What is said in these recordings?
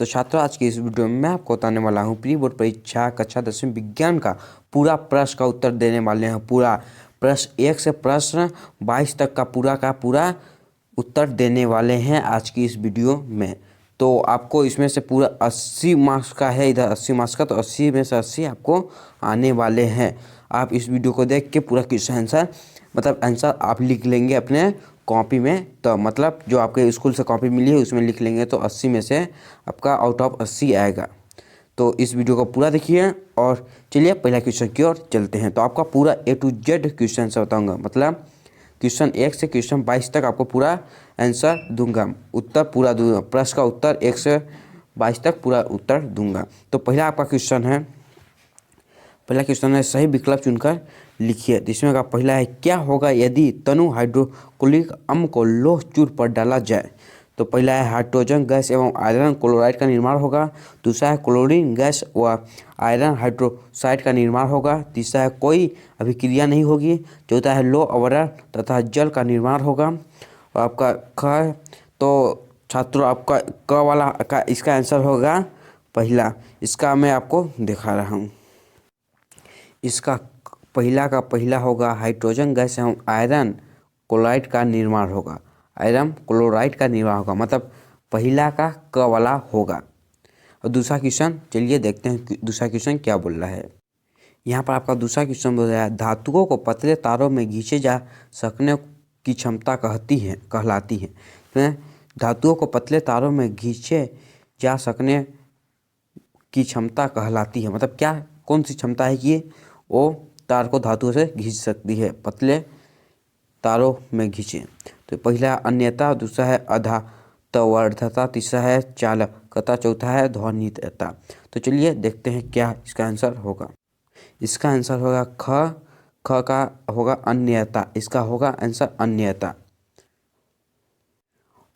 तो छात्रों, आज की इस वीडियो में मैं आपको बताने वाला हूँ प्री बोर्ड परीक्षा कक्षा 10वीं विज्ञान का पूरा प्रश्न का उत्तर देने वाले हैं। पूरा प्रश्न 1 से प्रश्न 22 तक का पूरा उत्तर देने वाले हैं आज की इस वीडियो में। तो आपको इसमें से पूरा 80 मार्क्स का है, इधर 80 मार्क्स का, तो 80 में से 80 आपको आने वाले हैं। आप इस वीडियो को देख के पूरा क्वेश्चन आंसर आंसर आप लिख लेंगे अपने कॉपी में। तो मतलब जो आपके स्कूल से कॉपी मिली है उसमें लिख लेंगे, तो 80 में से आपका आउट ऑफ 80 आएगा। तो इस वीडियो को पूरा देखिए और चलिए पहला क्वेश्चन की ओर चलते हैं। तो आपका पूरा A to Z क्वेश्चन से बताऊंगा, मतलब क्वेश्चन 1 से क्वेश्चन 22 तक आपको पूरा आंसर दूंगा, उत्तर पूरा दूंगा, प्रश्न का उत्तर 1 से 22 तक पूरा उत्तर दूंगा। तो पहला आपका क्वेश्चन है सही विकल्प चुनकर लिखिए। जिसमें का पहला है, क्या होगा यदि तनु हाइड्रोक्लोरिक अम्ल को लौह चूर्ण पर डाला जाए। तो पहला है, हाइड्रोजन गैस एवं आयरन क्लोराइड का निर्माण होगा। दूसरा है, क्लोरीन गैस व आयरन हाइड्रोक्साइड का निर्माण होगा। तीसरा है, कोई अभिक्रिया नहीं होगी। चौथा है, लौह अवरण तथा जल का निर्माण होगा। और आपका ख है, तो छात्रों आपका क वाला का इसका आंसर होगा पहला। इसका मैं आपको दिखा रहा हूँ। इसका पहला होगा हाइड्रोजन गैस एवं आयरन क्लोराइड का निर्माण होगा। आयरन क्लोराइड का निर्माण होगा, मतलब पहला का क वाला होगा। और दूसरा क्वेश्चन चलिए देखते हैं दूसरा क्वेश्चन क्या बोल रहा है। यहाँ पर आपका दूसरा क्वेश्चन बोल रहा है, धातुओं को पतले तारों में खींचे जा सकने की क्षमता कहलाती है। तो धातुओं को पतले तारों में खींचे जा सकने की क्षमता कहलाती है, मतलब क्या कौन सी क्षमता है कि वो तार को धातुओं से खींच सकती है, पतले तारों में खींचे। तो पहला अन्यता, दूसरा है अधातवर्धता, तीसरा है चालकता, चौथा है ध्वनितता। तो चलिए देखते हैं क्या इसका आंसर होगा। इसका आंसर होगा ख का होगा अन्यता। इसका होगा आंसर अन्यता।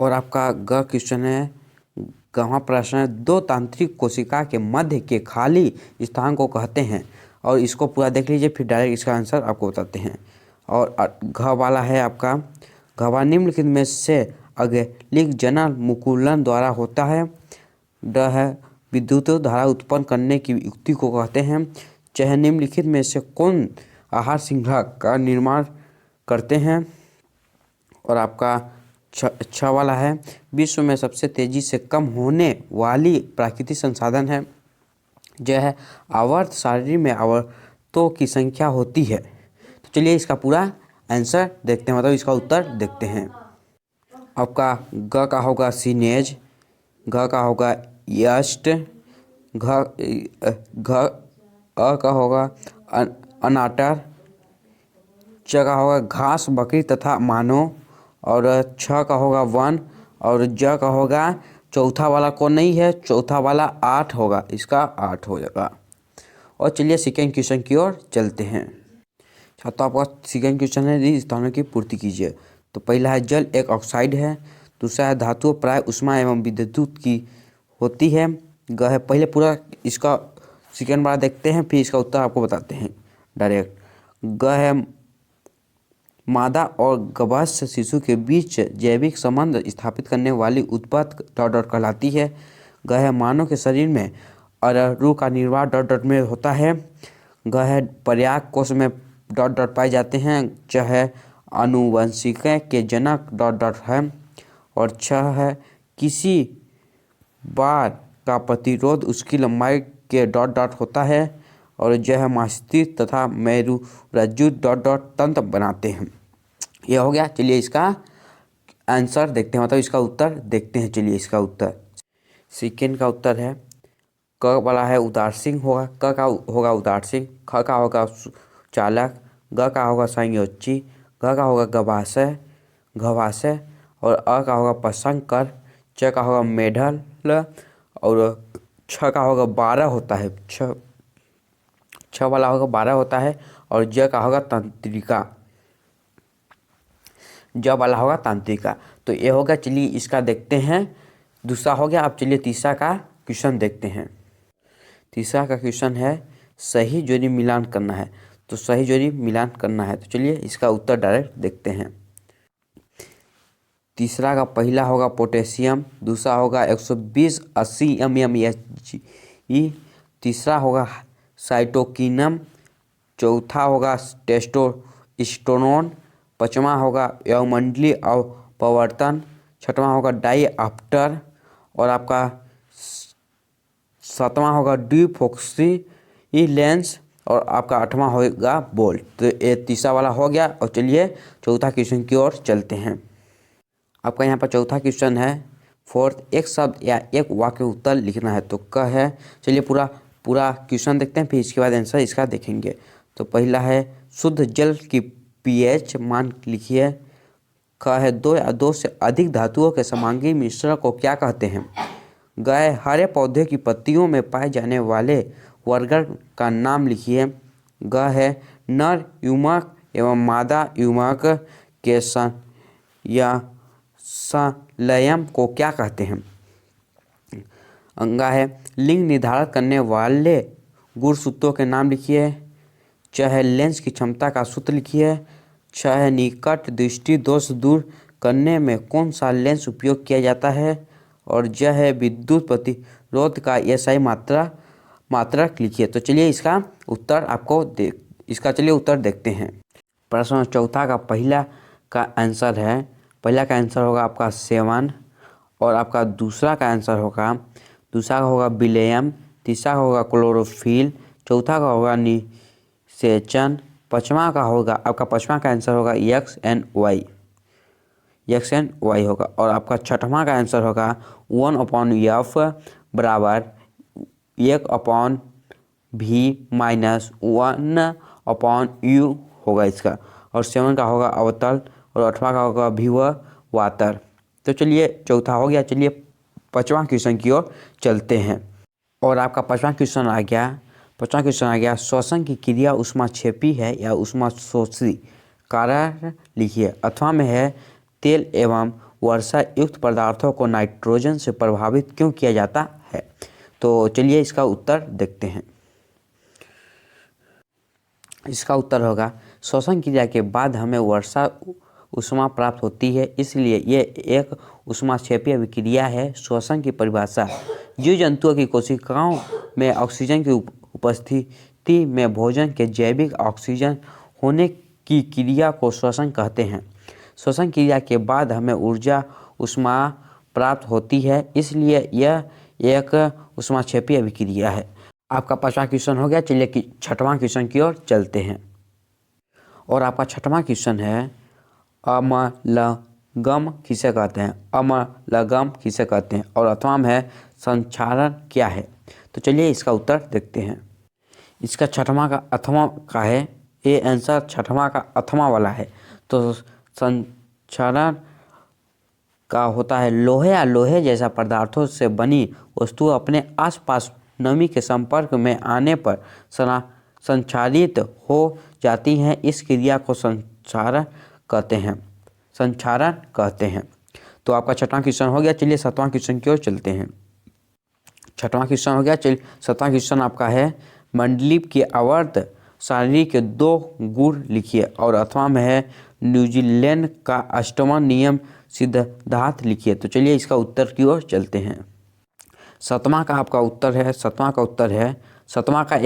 और आपका ग क्वेश्चन है, गवां प्रश्न है, दो तांत्रिक कोशिका के मध्य के खाली स्थान को कहते हैं। और इसको पूरा देख लीजिए, फिर डायरेक्ट इसका आंसर आपको बताते हैं। और घ वाला है आपका, घवा निम्नलिखित में से अगलिक जनन मुकुलन द्वारा होता है। ड है, विद्युत धारा उत्पन्न करने की युक्ति को कहते हैं। चाहे निम्नलिखित में से कौन आहार श्रृंखला का निर्माण करते हैं। और आपका छ वाला है, विश्व में सबसे तेजी से कम होने वाली प्राकृतिक संसाधन है। जो है आवर्त सारणी में आवर्तों की संख्या होती है। तो चलिए इसका पूरा आंसर देखते हैं, मतलब इसका उत्तर देखते हैं। आपका ग का होगा सीनेज, घ का होगा यस्ट, अ का होगा अनाटर, च का होगा घास, बकरी तथा मानव, और छ का होगा वन, और ज का होगा, चौथा वाला कौन नहीं है, चौथा वाला 8 होगा, इसका 8 हो जाएगा। और चलिए सेकेंड क्वेश्चन की ओर चलते हैं। छात्रों आपका सेकेंड क्वेश्चन है, इन स्थानों की पूर्ति कीजिए। तो पहला है, जल एक ऑक्साइड है। दूसरा है, धातुओं प्राय उष्मा एवं विद्युत की होती है। ग है, पहले पूरा इसका सेकेंड वाला देखते हैं, फिर इसका उत्तर आपको बताते हैं डायरेक्ट। ग है, मादा और गर्भस्थ शिशु के बीच जैविक संबंध स्थापित करने वाली उत्पाद डॉट कहलाती है। ग है, मानव के शरीर में अरु का निर्माण डॉट में होता है। ग है, पर्याक कोश में डॉट पाए जाते हैं। च है, आनुवंशिकी के जनक डॉट है। और छ है, किसी बार का प्रतिरोध उसकी लंबाई के डॉट होता है। और ज है, मस्तिष्क तथा मेरुरज्जु डॉट तंत्र बनाते हैं। यह हो गया। चलिए इसका आंसर देखते हैं, मतलब इसका उत्तर देखते हैं। चलिए इसका उत्तर सेकेंड का उत्तर है, क वाला है उदासीन होगा, क का होगा उदासीन, ख का होगा चालक, ग का होगा संयोजी, घ का होगा गवाशय, और अ का होगा प्रसंकर, च का होगा मेढल, और छ का होगा 12 होता है। छ वाला होगा 12 होता है। और ज का होगा तंत्रिका, ज वाला होगा तांत्रिका। तो ये होगा। चलिए इसका देखते हैं, दूसरा हो गया। अब चलिए तीसरा का क्वेश्चन देखते हैं। तीसरा का क्वेश्चन है, सही जोड़ी मिलान करना है। तो सही जोड़ी मिलान करना है, तो चलिए इसका उत्तर डायरेक्ट देखते हैं। तीसरा का पहला होगा पोटेशियम, दूसरा होगा 120-80 mmHg, तीसरा होगा साइटोकिनम, चौथा होगा टेस्टोस्टेरोन, पाँचवा होगा वायुमंडलीय अपवर्तन, छठवां होगा डायप्टर और आपका सातवां होगा डिफॉक्सीलेंस और आपका आठवां होगा बोल्ट। तो ये तीसरा वाला हो गया। और चलिए चौथा क्वेश्चन की ओर चलते हैं। आपका यहाँ पर चौथा क्वेश्चन है फोर्थ, एक शब्द या एक वाक्य उत्तर लिखना है। तो क है, चलिए पूरा क्वेश्चन देखते हैं, फिर इसके बाद आंसर इसका देखेंगे। तो पहला है शुद्ध जल की pH मान लिखिए। क है दो या दो से अधिक धातुओं के समांगी मिश्रण को क्या कहते हैं। ग है हरे पौधे की पत्तियों में पाए जाने वाले वर्गण का नाम लिखिए। ग है नर युग्मक एवं मादा युग्मक के संलयन को क्या कहते हैं। अंगा है लिंग निर्धारित करने वाले गुणसूत्रों के नाम लिखिए। च है लेंस की क्षमता का सूत्र लिखिए। छ है निकट दृष्टि दोष दूर करने में कौन सा लेंस उपयोग किया जाता है। और ज है विद्युत प्रतिरोध का SI मात्रक लिखिए। तो चलिए इसका उत्तर चलिए उत्तर देखते हैं। प्रश्न चौथा का पहला का आंसर होगा आपका 7 और आपका दूसरा का होगा विलियम, तीसरा होगा क्लोरोफिल, चौथा का होगा निषेचन, पाँचवा का आंसर होगा XNY होगा। और आपका छठवां का आंसर होगा 1/F बराबर 1/V माइनस 1/U होगा इसका। और 7 का होगा अवतल और 8वां का होगा विभवातर। तो चलिए चौथा हो गया। चलिए पाँचवां क्वेश्चन की ओर चलते हैं। और आपका पाँचवां क्वेश्चन आ गया श्वसन की क्रिया ऊष्माक्षेपी है या ऊष्माशोषी। कारण लिखिए। अथवा में है तेल एवं वर्षा युक्त पदार्थों को नाइट्रोजन से प्रभावित क्यों किया जाता है। तो चलिए इसका उत्तर देखते हैं। इसका उत्तर होगा श्वसन क्रिया के बाद हमें वर्षा ऊष्मा प्राप्त होती है, इसलिए ये एक ऊष्माक्षेपीय अभिक्रिया है। श्वसन की परिभाषा जीव जंतुओं की कोशिकाओं में ऑक्सीजन की उपस्थिति में भोजन के जैविक ऑक्सीजन होने की क्रिया को श्वसन कहते हैं। श्वसन क्रिया के बाद हमें ऊर्जा ऊष्मा प्राप्त होती है, इसलिए यह एक ऊष्माक्षेपीय अभिक्रिया है। आपका पाँचवां क्वेश्चन हो गया। चलिए छठवां क्वेश्चन की ओर चलते हैं। और आपका छठवां क्वेश्चन है अमलगम किसे कहते हैं। और अथवा में है संचारण क्या है। तो चलिए इसका उत्तर देखते हैं। इसका छठवां का अथवा का है। ये आंसर छठवां का अथवा वाला है। तो संचारण का होता है लोहे या लोहे जैसा पदार्थों से बनी वस्तु अपने आसपास नमी के संपर्क में आने पर संचारित हो जाती हैं। इस क्रिया को संचारण कहते हैं। तो आपका छठवां क्वेश्चन हो गया। चलिए सातवां क्वेश्चन की ओर चलते हैं। छठवां क्वेश्चन हो गया। चलिए सातवां क्वेश्चन आपका है मंडलीप की आवर्त सारणी के 2 गुण लिखिए। और अथवा में है न्यूजीलैंड का अष्टम नियम सिद्धांत लिखिए। तो चलिए इसका उत्तर की ओर चलते हैं। सातवां का उत्तर है सातवां का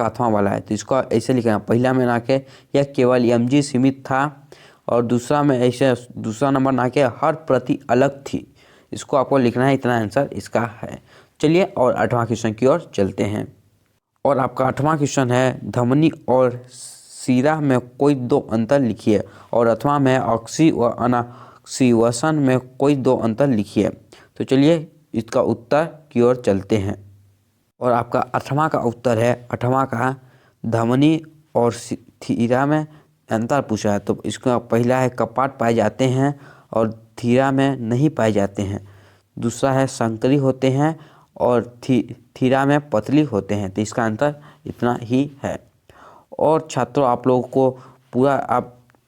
अथवा वाला है। तो इसको ऐसे लिखना, पहला में ना के यह केवल mg सीमित था और दूसरा में ऐसे दूसरा नंबर ना के हर प्रति अलग थी। इसको आपको लिखना है, इतना आंसर इसका है। चलिए और आठवां क्वेश्चन की ओर चलते हैं। और आपका आठवां क्वेश्चन है धमनी और सीरा में कोई 2 अंतर लिखिए। और अथवा में ऑक्सी व अनॉक्सीवसन में कोई 2 अंतर लिखिए। तो चलिए इसका उत्तर की ओर चलते हैं। और आपका आठवां का उत्तर है, आठवां का धमनी और थीरा में अंतर पूछा है। तो इसका पहला है कपाट पाए जाते हैं और थीरा में नहीं पाए जाते हैं। दूसरा है संकरी होते हैं और थीरा में पतली होते हैं। तो इसका आंसर इतना ही है। और छात्रों आप लोगों को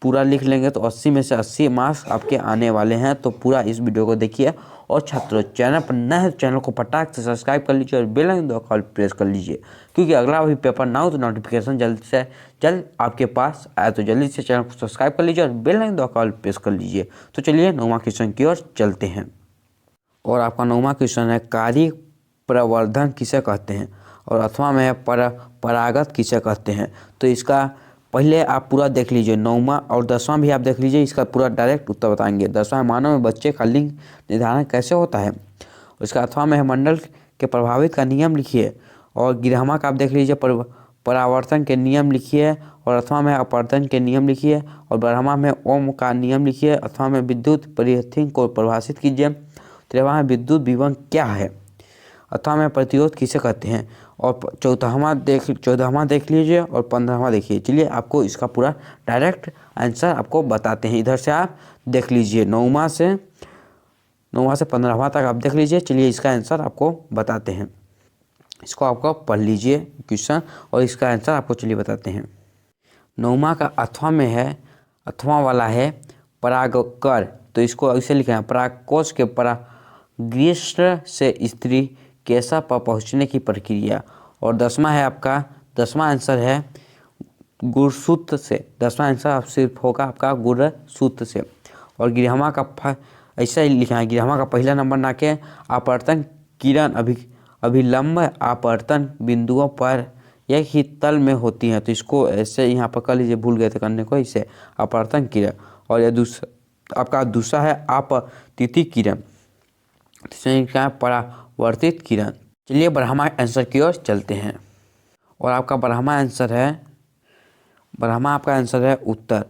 पूरा लिख लेंगे तो 80 में से 80 मार्क्स आपके आने वाले हैं। तो पूरा इस वीडियो को देखिए और छात्रों चैनल पर नए हैं तो चैनल को फटाक से सब्सक्राइब कर लीजिए और बेल आइकन दबाकर ऑल प्रेस कर लीजिए, क्योंकि अगला भी पेपर ना हो तो नोटिफिकेशन जल्द से जल्द आपके पास आए। तो जल्दी से चैनल को सब्सक्राइब कर लीजिए और बेल आइकन दबाकर ऑल प्रेस कर लीजिए। तो चलिए 9वां क्वेश्चन की ओर चलते हैं। और आपका 9वां क्वेश्चन है कार्य प्रवर्धन किसे कहते हैं, और अथवा में परागत किसे कहते हैं। तो इसका पहले आप पूरा देख लीजिए, 9वां और 10वां भी आप देख लीजिए, इसका पूरा डायरेक्ट उत्तर बताएंगे। 10वां मानव में बच्चे का लिंग निर्धारण कैसे होता है। इसका अथवा में है मंडल के प्रभावित का नियम लिखिए, और गिरहमा का आप देख लीजिए परावर्तन के नियम लिखिए, और अथवा में अपवर्तन के नियम लिखिए, और ब्रह्मा में ओम का नियम लिखिए। अथवा में विद्युत परिरथी को परिभाषित कीजिए। 13वां में विद्युत विभव क्या है। अथवा में प्रतिरोध किसे कहते हैं, और 14वां देख लीजिए और 15वां देखिए। चलिए आपको इसका पूरा डायरेक्ट आंसर आपको बताते हैं। इधर से आप देख लीजिए 9वां से 15वां तक आप देख लीजिए। चलिए इसका आंसर आपको बताते हैं। इसको आपको पढ़ लीजिए क्वेश्चन और इसका आंसर आपको चलिए बताते हैं। 9वां का अथवा में है, अथवा वाला है परागकर, तो इसको ऐसे लिखा है परागकोश के परागृष्ण से स्त्री केशा पर पहुँचने की प्रक्रिया। और 10वां है आपका, 10वां आंसर है गुणसूत्र से। 10वां आंसर आप सिर्फ होगा आपका गुणसूत्र से। और गिरहमा का ऐसा ही लिखा है, गिरहमा का पहला नंबर ना के अपवर्तन किरण अभिलंब अपवर्तन बिंदुओं पर एक ही तल में होती हैं। तो इसको ऐसे यहाँ पर कर लीजिए, भूल गए थे करने को, इसे अपवर्तन किरण। और यह आपका दूसरा है आपतिति किरण, क्या परावर्तित किरण। चलिए ब्रह्मा आंसर की ओर चलते हैं। और आपका ब्रह्मा आपका आंसर है उत्तर।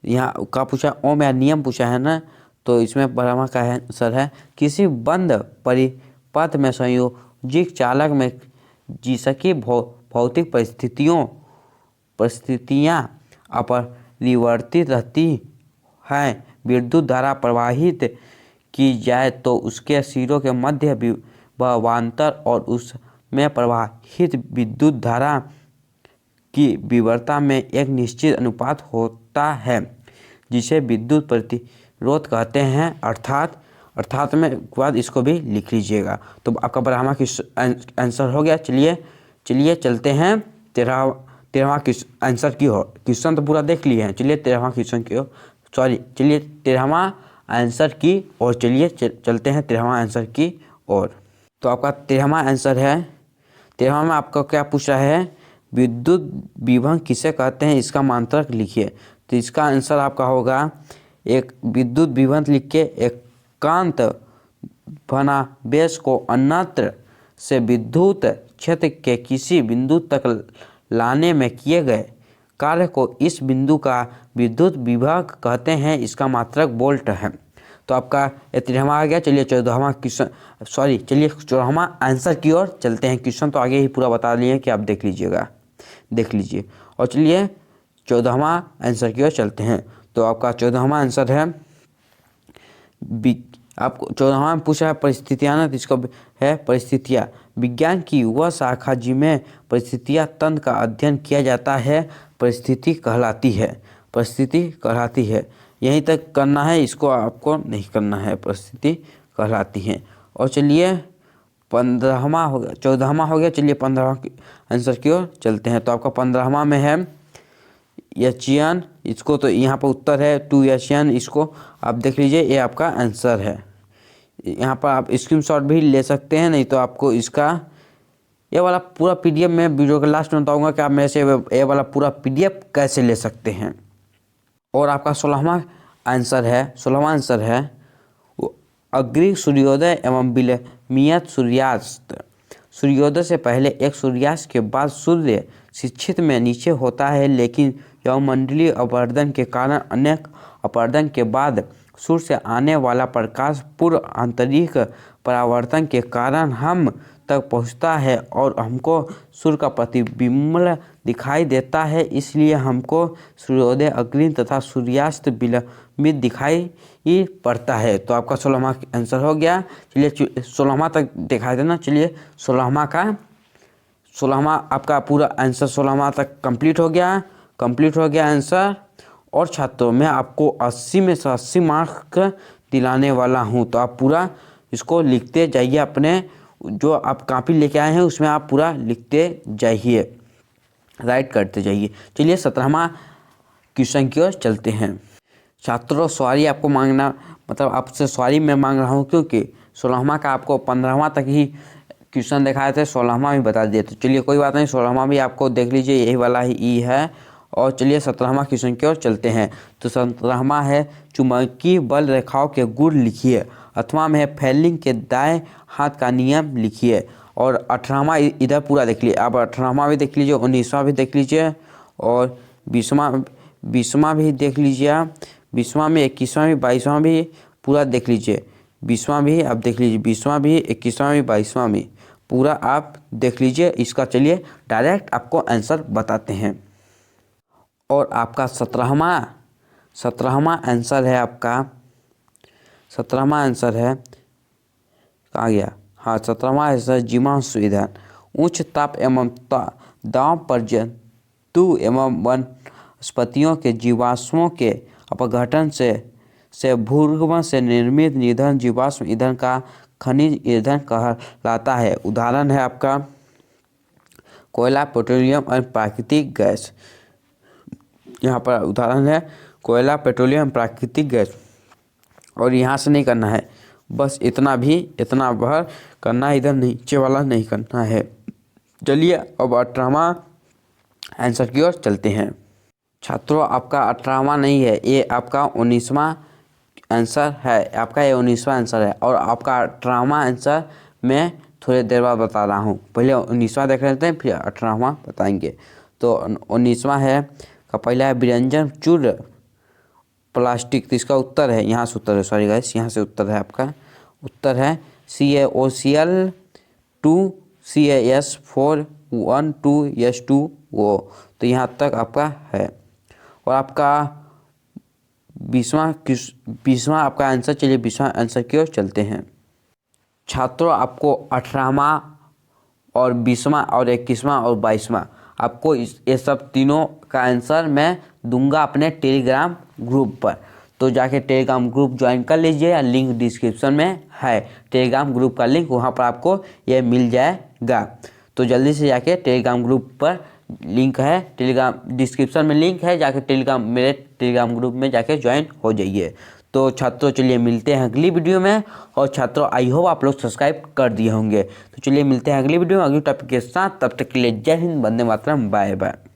यहाँ का पूछा ओम या नियम पूछा है ना, तो इसमें ब्रह्मा का आंसर है किसी बंद परिपथ में संयोजित चालक में जिसकी भौतिक परिस्थितियाँ अपरिवर्तित रहती हैं, विद्युत धारा प्रवाहित की जाए तो उसके सिरों के मध्य विभवांतर और उसमें प्रवाहित विद्युत धारा की विवरता में एक निश्चित अनुपात होता है, जिसे विद्युत प्रतिरोध कहते हैं। अर्थात में बाद इसको भी लिख लीजिएगा। तो आपका ब्रह्मा की आंसर हो गया। चलिए चलते हैं 13वां आंसर की ओर। क्वेश्चन तो पूरा देख लिए हैं। चलिए 13वां क्वेश्चन की ओर, चलिए 13वां आंसर की ओर चलिए चलते हैं 13वां आंसर की ओर। तो आपका 13वां आंसर है, 13वां में आपका क्या पूछ रहा है, विद्युत विभव किसे कहते हैं, इसका मात्रक लिखिए। तो इसका आंसर आपका होगा, एक विद्युत विभव लिख के एकांत धनावेश को अन्यत्र से विद्युत क्षेत्र के किसी बिंदु तक लाने में किए गए कार्य को इस बिंदु का विद्युत विभव कहते हैं। इसका मात्रक वोल्ट है। तो आपका 13वां आ गया। चलिए 14वां क्वेश्चन, चलिए 14वां आंसर की ओर चलते हैं। क्वेश्चन तो आगे ही पूरा बता लिए कि आप देख लीजिए। और चलिए 14वां आंसर की ओर चलते हैं। तो आपका 14वां आंसर है, आपको 14वां में पूछा है परिस्थितियाँ ना, तो इसको है परिस्थितियाँ विज्ञान की वह शाखा जिसमें परिस्थितियाँ तंत्र का अध्ययन किया जाता है परिस्थिति कहलाती है। यहीं तक करना है, इसको आपको नहीं करना है, परिस्थिति कहलाती है। और चलिए 15वां हो गया, 14वां हो गया। चलिए 15वां आंसर की ओर चलते हैं। तो आपका 15वां में है एशियन, इसको तो यहाँ पर उत्तर है 2 एशियन, इसको आप देख लीजिए, ये आपका आंसर है। यहाँ पर आप स्क्रीनशॉट भी ले सकते हैं, नहीं तो आपको इसका ये वाला पूरा PDF में वीडियो के लास्ट में बताऊँगा कि आप मेरे से ये वाला पूरा PDF कैसे ले सकते हैं। और आपका 16वां आंसर है अग्नि सूर्योदय एवं विलंबित सूर्यास्त। सूर्योदय से पहले एक सूर्यास्त के बाद सूर्य शिक्षित में नीचे होता है, लेकिन वायुमंडलीय अपवर्तन के कारण अनेक अपवर्तन के बाद सूर्य से आने वाला प्रकाश पूर्व आंतरिक परावर्तन के कारण हम तक पहुंचता है और हमको सूर्य का प्रतिबिंब दिखाई देता है। इसलिए हमको सूर्योदय अग्नि तथा सूर्यास्त विलंबित दिखाई पड़ता है। तो आपका 16वां आंसर हो गया। चलिए 16वां तक दिखाई देना। चलिए 16वां आपका पूरा आंसर 16वां तक कंप्लीट हो गया आंसर। और छात्रों मैं आपको 80 में से 80 मार्क दिलाने वाला हूं, तो आप पूरा इसको लिखते जाइए, अपने जो आप कॉपी लेके आए हैं उसमें आप पूरा लिखते जाइए, राइट करते जाइए। चलिए 17वां क्वेश्चन की ओर चलते हैं। छात्रों सॉरी आपको मांगना, मतलब आपसे सॉरी मैं मांग रहा हूँ, क्योंकि 16वां का आपको 15वां तक ही क्वेश्चन दिखाए थे, 16वां भी बता दिए। तो चलिए कोई बात नहीं, 16वां भी आपको देख लीजिए, यही वाला ही ई है। और चलिए 17वां क्वेश्चन की ओर चलते हैं। तो 17वां है चुंबकीय बल रेखाओं के गुण लिखिए। 8वां में है फैलिंग के दाएं हाथ का नियम लिखिए। और 18वां इधर पूरा देख लीजिए। अब 18वां भी देख लीजिए, 19वां भी देख लीजिए, और 20वां भी देख लीजिए। 20वां में 21वां भी 22वां भी पूरा देख लीजिए। 20वां भी आप देख लीजिए, 20वां भी 21वां भी 22वां भी पूरा आप देख लीजिए। इसका चलिए डायरेक्ट आपको आंसर बताते हैं। और आपका 17वां आंसर है, आपका 17वां आंसर है, कहाँ गया, हाँ 17वां आंसर जीवाश्म ईंधन। उच्च ताप एवं दाब पर जंतु एवं वनस्पतियों के जीवाश्मों के अपघटन से भूगर्भ से निर्मित ईंधन जीवाश्म ईंधन का खनिज ईंधन कहलाता है। उदाहरण है आपका कोयला, पेट्रोलियम और प्राकृतिक गैस। यहाँ पर उदाहरण है कोयला, पेट्रोलियम, प्राकृतिक गैस। और यहाँ से नहीं करना है, बस इतना बाहर करना है, इधर नीचे वाला नहीं करना है। चलिए अब 18वां आंसर की ओर चलते हैं। छात्रों आपका 18वां नहीं है, ये आपका 19वां आंसर है। आपका ये 19वां आंसर है, और आपका 18वां आंसर मैं थोड़ी देर बाद बता रहा हूँ। पहले 19वां देख लेते हैं, फिर 18वां बताएंगे। तो 19वां है का पहला है व्यंजन चूर्ण प्लास्टिक। तो इसका उत्तर है, यहाँ से उत्तर है, सॉरी गाइस, यहाँ से उत्तर है, आपका उत्तर है CaOCl2 CaS412S2O। तो यहाँ तक आपका है। और आपका 20वां आपका आंसर। चलिए 20वां आंसर की ओर चलते हैं। छात्रों आपको 18वां और 20वां और 21वां और 22वां आपको ये सब तीनों का आंसर मैं दूंगा अपने टेलीग्राम ग्रुप पर। तो जाके टेलीग्राम ग्रुप ज्वाइन कर लीजिए, या लिंक डिस्क्रिप्शन में है टेलीग्राम ग्रुप का लिंक, वहाँ पर आपको ये मिल जाएगा। तो जल्दी से जाके टेलीग्राम ग्रुप पर लिंक है, टेलीग्राम डिस्क्रिप्शन में लिंक है, जाके मेरे टेलीग्राम ग्रुप में जाके ज्वाइन हो जाइए। तो छात्रों चलिए मिलते हैं अगली वीडियो में। और छात्रों आई होप आप लोग सब्सक्राइब कर दिए होंगे। तो चलिए मिलते हैं अगली वीडियो में अगली टॉपिक के साथ। तब तक के लिए जय हिंद, वंदे मातरम, बाय बाय।